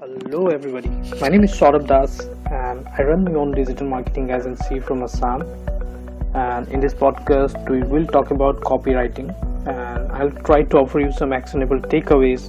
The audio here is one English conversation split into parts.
Hello everybody, my name is Sourav and I run my own digital marketing agency from Assam, and in this podcast we will talk about copywriting and I'll try to offer you some actionable takeaways.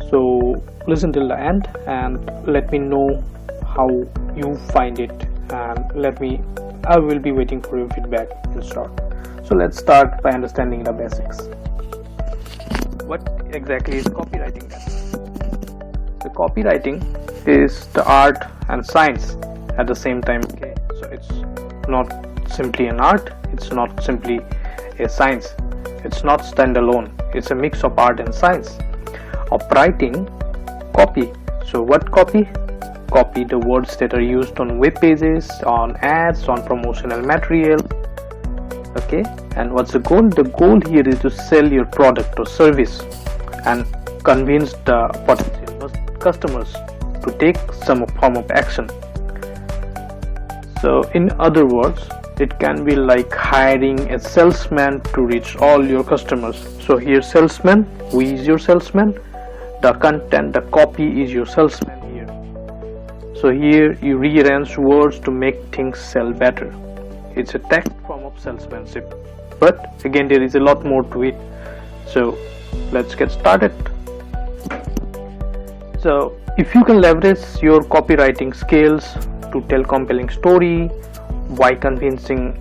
So listen till the end and let me know how you find it, and I will be waiting for your feedback in short. So let's start by understanding the basics. What exactly is copywriting then? The copywriting is the art and science at the same time. Okay, so it's not simply an art, it's not simply a science, it's not standalone, it's a mix of art and science of writing copy. So what copy? Copy the words that are used on web pages, on ads, on promotional material. Okay, and what's the goal? The goal here is to sell your product or service and convince the potential customers to take some form of action. So in other words, it can be like hiring a salesman to reach all your customers. So here salesman, who is your salesman? The content, the copy is your salesman here. So here you rearrange words to make things sell better. It's a tech form of salesmanship, but again there is a lot more to it. So let's get started. So if you can leverage your copywriting skills to tell compelling story by convincing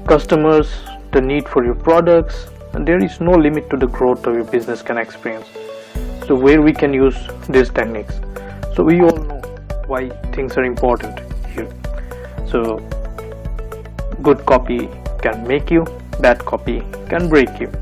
customers the need for your products, and there is no limit to the growth of your business can experience. So where we can use these techniques. So we all know why things are important here. So good copy can make you, bad copy can break you.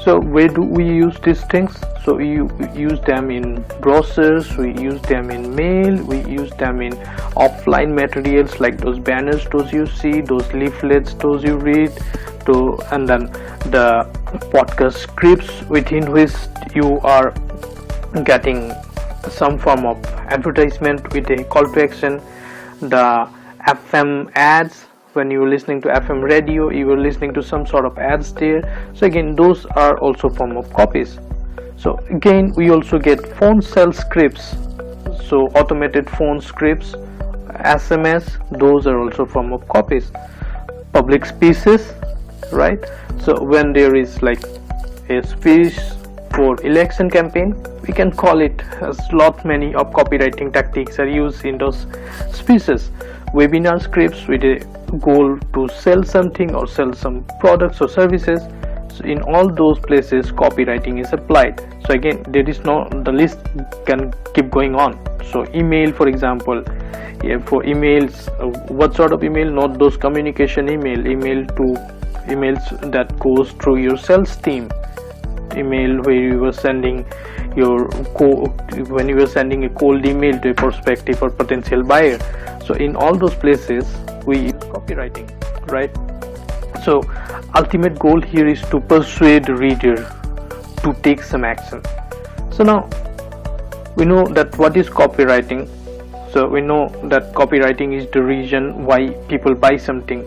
So where do we use these things? So we use them in brochures, we use them in mail, we use them in offline materials like those banners, those you see, those leaflets, those you read, and then the podcast scripts within which you are getting some form of advertisement with a call to action, the FM ads. When you are listening to FM radio, you are listening to some sort of ads there. So again, those are also form of copies. So again, we also get phone sales scripts. So automated phone scripts, SMS, those are also form of copies. Public speeches, right? So when there is like a speech for election campaign, we can call it as lot many of copywriting tactics are used in those speeches. Webinar scripts with a goal to sell something or sell some products or services. So in all those places copywriting is applied. So again, there is the list can keep going on. So email, for example, for emails, what sort of email? Not those communication emails that goes through your sales team, email where you were sending when you were sending a cold email to a prospective or potential buyer. So in all those places we use copywriting, right? So ultimate goal here is to persuade the reader to take some action. So now we know that what is copywriting. So we know that copywriting is the reason why people buy something.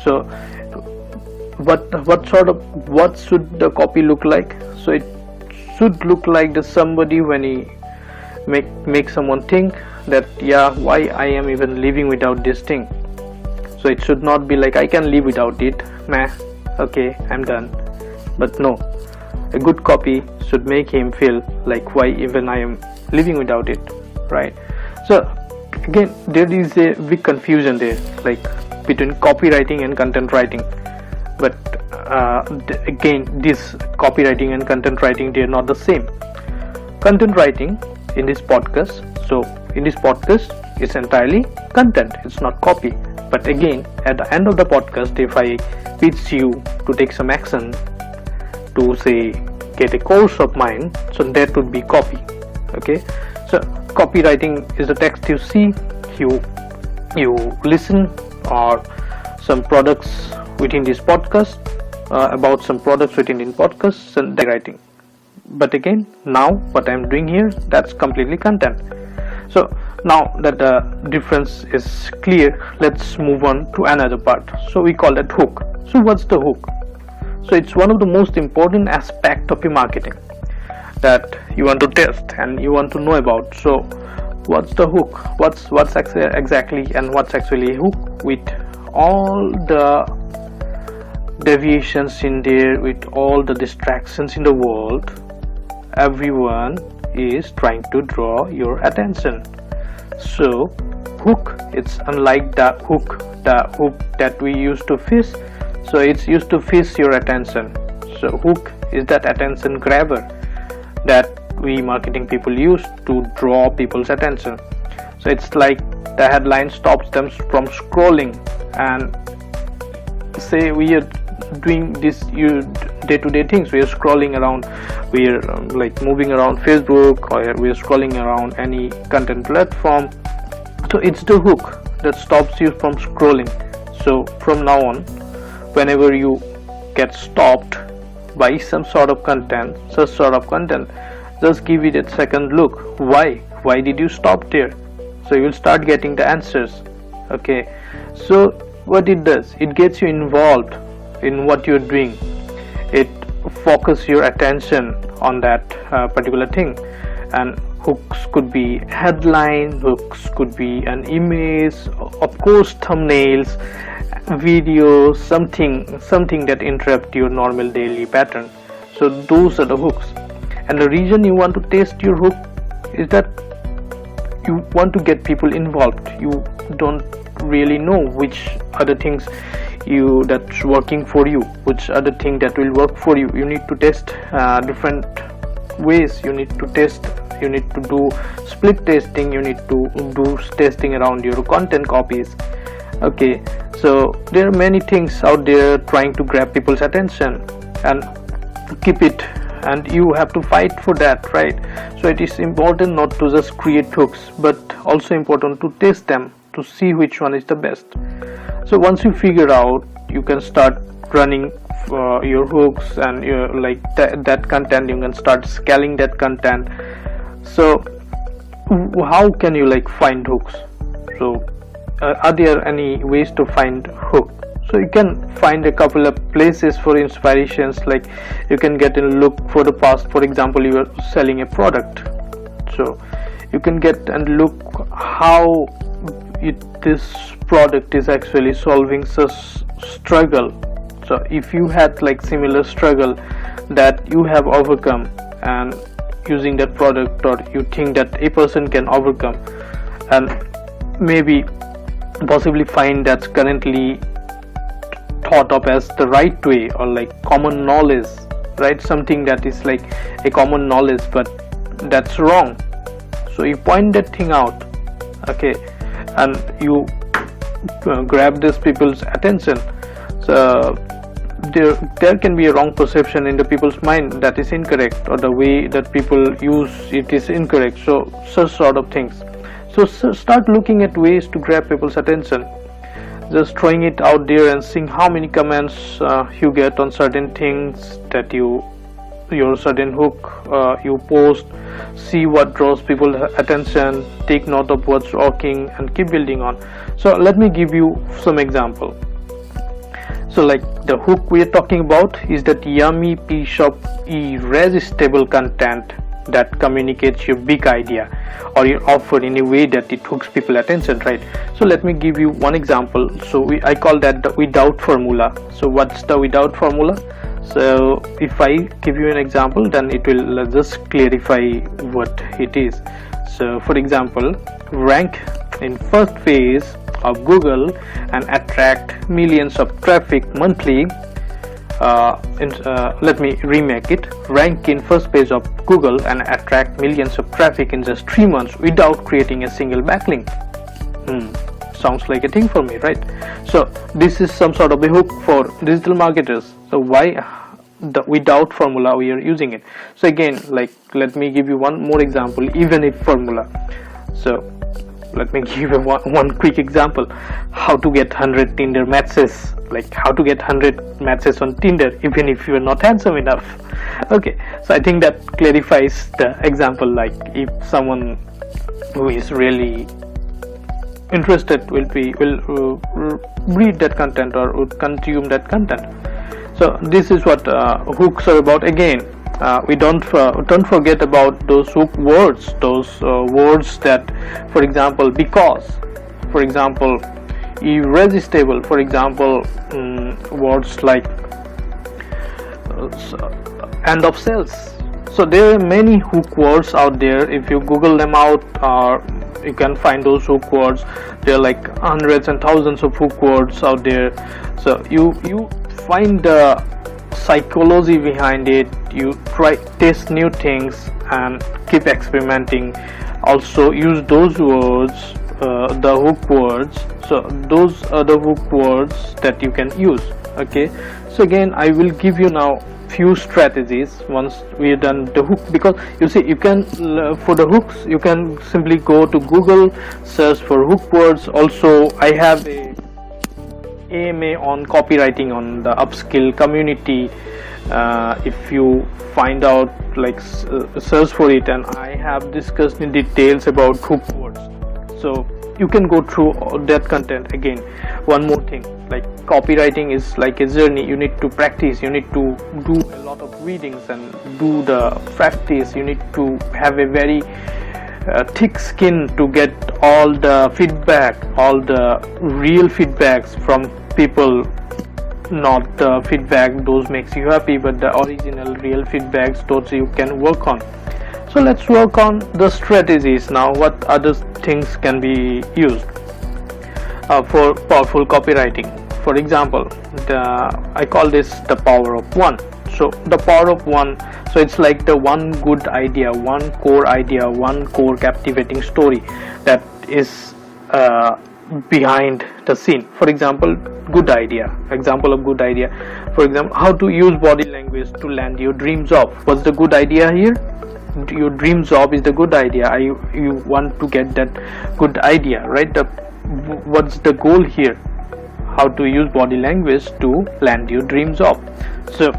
So what should the copy look like? So it should look like that somebody, when he make someone think that why I am even living without this thing. So it should not be like I can live without it, okay, I'm done. But no, a good copy should make him feel like why even I am living without it, right? So again, there is a big confusion there, like between copywriting and content writing. But again, this copywriting and content writing, they are not the same. Content writing in this podcast, so in this podcast it's entirely content, it's not copy. But again, at the end of the podcast, if I pitch you to take some action, to say get a course of mine, so that would be copy. Okay, so copywriting is the text you see, you listen, or some products within this podcast, about some products within in podcasts, and writing. But again, now what I'm doing here, that's completely content. So now that the difference is clear, let's move on to another part. So we call that hook. So what's the hook? So it's one of the most important aspect of your marketing. that you want to test and you want to know about. So what's the hook? What's exactly and what's actually a hook? With all the deviations in there, with all the distractions in the world, everyone is trying to draw your attention. So hook, it's unlike the hook that we used to fish. So it's used to fish your attention. So hook is that attention grabber that we marketing people use to draw people's attention. So it's like the headline stops them from scrolling, and say we are doing this day-to-day things, we are scrolling around, we are like moving around Facebook, or we are scrolling around any content platform. So it's the hook that stops you from scrolling. So from now on, whenever you get stopped by some sort of content, such sort of content, just give it a second look. Why did you stop there? So you will start getting the answers. Okay, so what it does, it gets you involved in what you're doing. It focuses your attention on that particular thing. And hooks could be headline, hooks could be an image, of course thumbnails, videos, something that interrupt your normal daily pattern. So those are the hooks. And the reason you want to test your hook is that you want to get people involved. You don't really know which other things that's working for you, which other thing that will work for you. You need to test different ways. You need to test, you need to do split testing, you need to do testing around your content copies. Okay, so there are many things out there trying to grab people's attention and keep it, and you have to fight for that, right? So it is important not to just create hooks, but also important to test them to see which one is the best. So once you figure out, you can start running your hooks and your that content. You can start scaling that content. So how can you find hooks? So are there any ways to find hook? So you can find a couple of places for inspirations. Like you can get a look for the past. For example, you are selling a product, so you can get and look how this product is actually solving such struggle. So if you had similar struggle that you have overcome and using that product, or you think that a person can overcome, and maybe possibly find that's currently thought of as the right way, or common knowledge, right? Something that is a common knowledge, but that's wrong. So you point that thing out, okay, and you grab these people's attention. So there can be a wrong perception in the people's mind that is incorrect, or the way that people use it is incorrect. So such sort of things. So start looking at ways to grab people's attention. Just throwing it out there and seeing how many comments you get on certain things that your certain hook you post. See what draws people's attention, take note of what's working, and keep building on. So let me give you some example. So the hook we are talking about is that yummy piece of irresistible content that communicates your big idea or your offer in a way that it hooks people attention, right? So let me give you one example. So I call that the without formula. So what's the without formula? So if I give you an example, then it will just clarify what it is. So for example, rank in first phase of Google and attract millions of traffic monthly. Let me remake it. Rank in first page of Google and attract millions of traffic in just 3 months without creating a single backlink. Sounds like a thing for me, right? So this is some sort of a hook for digital marketers. So why the without formula we are using it? So again, let me give you one more example, even if formula. So let me give you one quick example. How to get 100 Tinder matches. How to get 100 matches on Tinder even if you are not handsome enough. Okay, so I think that clarifies the example. If someone who is really interested will read that content or would consume that content. So this is what hooks are about. Again, We don't forget about those hook words, those words that, for example, because, for example, irresistible, for example, words like end of sales. So there are many hook words out there. If you Google them out, you can find those hook words. There are like hundreds and thousands of hook words out there. So you find the psychology behind it. You test new things and keep experimenting. Also use those words, the hook words. So those are the hook words that you can use. Okay, so again I will give you now few strategies once we are done the hook, because you see, you can for the hooks you can simply go to Google, search for hook words. Also I have a AMA on copywriting on the upskill community. If you find out, like search for it, and I have discussed in details about hook words, so you can go through that content. Again, one more thing, like copywriting is like a journey. You need to practice, you need to do a lot of readings and do the practice. You need to have a very thick skin to get all the feedback, all the real feedbacks from people, not the feedback those makes you happy, but the original real feedbacks those you can work on. So let's work on the strategies now. What other things can be used for powerful copywriting? For example, I call this the power of one. So the power of one, so it's like the one good idea, one core captivating story that is behind the scene. For example, good idea. Example of good idea. For example, how to use body language to land your dream job. What's the good idea here? Your dream job is the good idea. You want to get that good idea, right? What's the goal here? How to use body language to land your dream job. So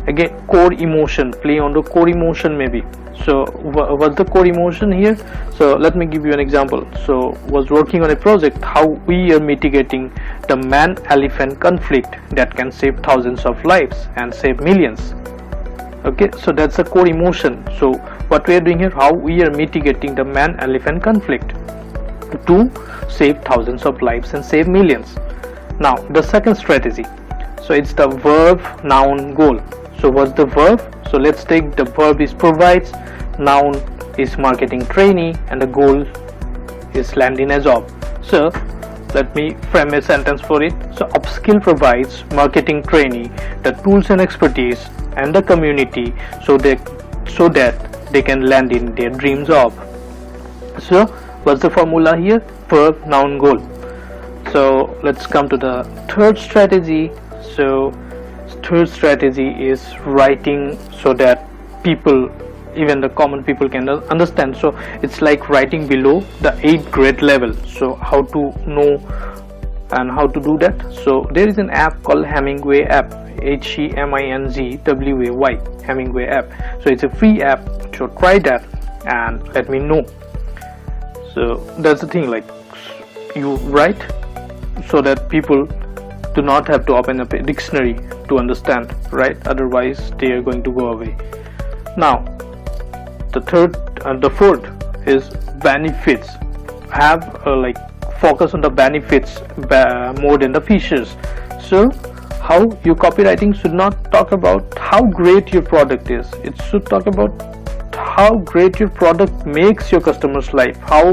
again, core emotion, play on the core emotion maybe. So what's the core emotion here? So let me give you an example. So was working on a project, how we are mitigating the man-elephant conflict that can save thousands of lives and save millions. Okay, so that's a core emotion. So what we are doing here, how we are mitigating the man-elephant conflict to save thousands of lives and save millions. Now the second strategy, so it's the verb, noun, goal. So what's the verb? So let's take the verb is provides, noun is marketing trainee, and the goal is landing a job. So let me frame a sentence for it. So upskill provides marketing trainee the tools and expertise and the community so that they can land in their dream job. So what's the formula here? Verb, noun, goal. So let's come to the third strategy. So third strategy is writing so that people, even the common people, can understand. So it's like writing below the 8th grade level. So how to know and how to do that? So there is an app called Hemingway app, HEMINGWAY, Hemingway app. So it's a free app, so try that and let me know. So that's the thing, like you write so that people do not have to open up a dictionary to understand, right? Otherwise they are going to go away. Now the third and the fourth is benefits. Have like focus on the benefits more than the features. So how your copywriting should not talk about how great your product is. It should talk about how great your product makes your customer's life, how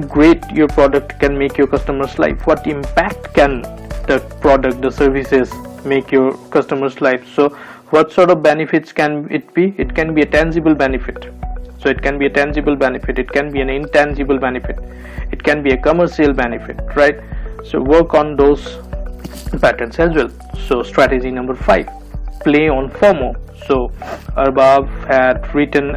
great your product can make your customer's life, what impact can the product, the services make your customer's life. So what sort of benefits can it be? It can be a tangible benefit. So it can be a tangible benefit, it can be an intangible benefit, it can be a commercial benefit, right? So work on those patterns as well. So strategy number 5, play on FOMO. So Arbab had written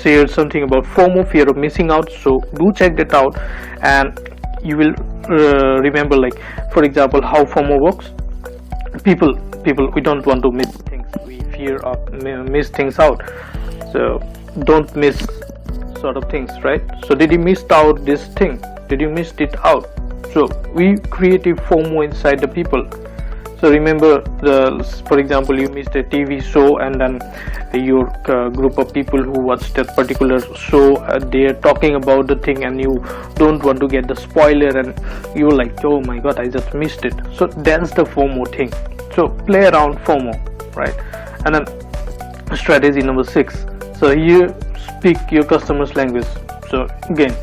shared something about FOMO, fear of missing out. So do check that out and you will remember, like for example, how FOMO works. People we don't want to miss things, we fear of miss things out. So don't miss sort of things, right? So did you miss out this thing? Did you miss it out? So we create a FOMO inside the people. So remember, for example, you missed a TV show, and then your group of people who watched that particular show, they're talking about the thing, and you don't want to get the spoiler, and you're like, oh my god, I just missed it. So that's the FOMO thing. So play around FOMO, right? And then strategy number 6. So here, speak your customer's language. So again,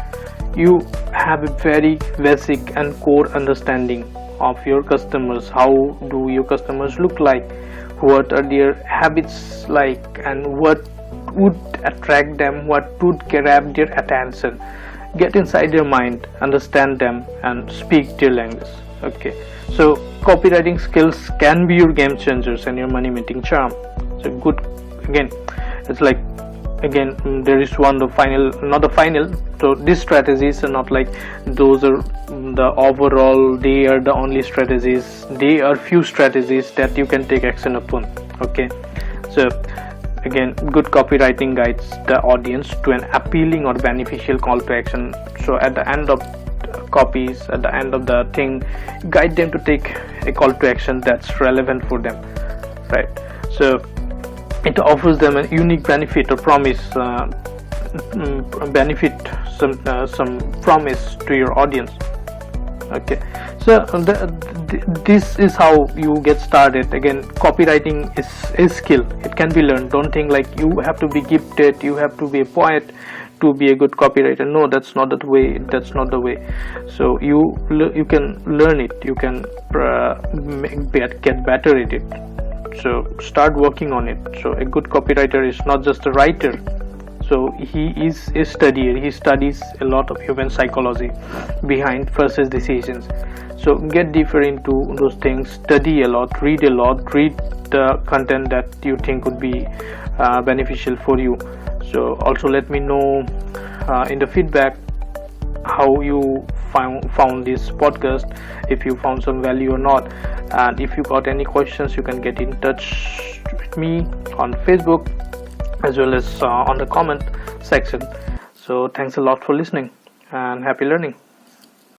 you have a very basic and core understanding of your customers. How do your customers look like? What are their habits like? And what would attract them? What would grab their attention? Get inside their mind, understand them, and speak their language. Okay, so copywriting skills can be your game changers and your money making charm. So good, again, it's like, again, there is not the final. So these strategies are not like those are the overall, they are the only strategies. They are few strategies that you can take action upon. Okay, so again, good copywriting guides the audience to an appealing or beneficial call to action. So at the end of copies, at the end of the thing, guide them to take a call to action that's relevant for them, right? So it offers them a unique benefit or promise, some promise to your audience. Okay, so this is how you get started. Again, copywriting is a skill. It can be learned. Don't think like you have to be gifted, you have to be a poet to be a good copywriter. No, that's not the way. That's not the way. So you can learn it. You can get better at it. So start working on it. So a good copywriter is not just a writer. So he is a studier. He studies a lot of human psychology behind purchase decisions. So get deeper into those things. Study a lot. Read a lot. Read the content that you think would be beneficial for you. So also let me know in the feedback how you found this podcast, if you found some value or not. And if you got any questions, you can get in touch with me on Facebook as well as on the comment section. So thanks a lot for listening, and happy learning.